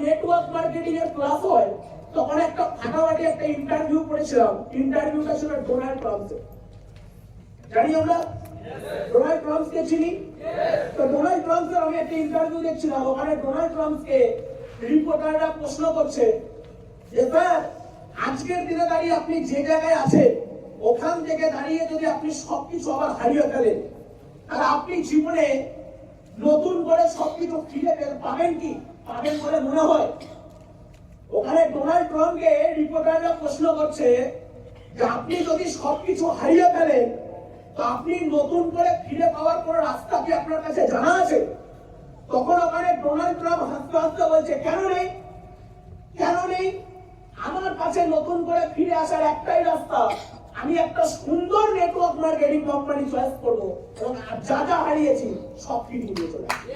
Network marketing এর class হয় তখন একটা ফাটাফাটি একটা ইন্টারভিউ করেছিলাম। ইন্টারভিউটা ছিল ডোনাল্ড ট্রাম্পের। জানি আমরা ডোনাল্ড ট্রাম্পকে চিনি। তো ডোনাল্ড ট্রাম্পের আমি একটা ইন্টারভিউ দেখছিলাম, ওখানে ডোনাল্ড ট্রাম্পকে রিপোর্টাররা প্রশ্ন করছে যে স্যার আজকের দিনে দাঁড়িয়ে আপনি যে জায়গায় আছেন ওখান থেকে দাঁড়িয়ে যদি আপনি সবকিছু আবার হারিয়ে ফেলেন তাহলে আপনি জীবনে নতুন করে সবকিছু ফিরে পাবেন কি, পাবেন বলে মনে হয়? ওখানে ডোনাল্ড ট্রাম্পকে রিপোর্টাররা প্রশ্ন করছে যে আপনি যদি সবকিছু হারিয়ে ফেলেন তো আপনি নতুন করে ফিরে পাওয়ার কোন রাস্তা কি আপনার কাছে জানা আছে? তখন ওখানে ডোনাল্ড ট্রাম্প হাসতে হাসতে বলছে কেন নেই, কেন নেই? আমার কাছে নতুন করে ফিরে আসার একটাই রাস্তা, আমি একটা সুন্দর নেটওয়ার্ক মার্কেটিং কোম্পানি চয়েস করবো এবং যা যা হারিয়েছি সব ফিরিয়ে নিয়ে চলে আসবো।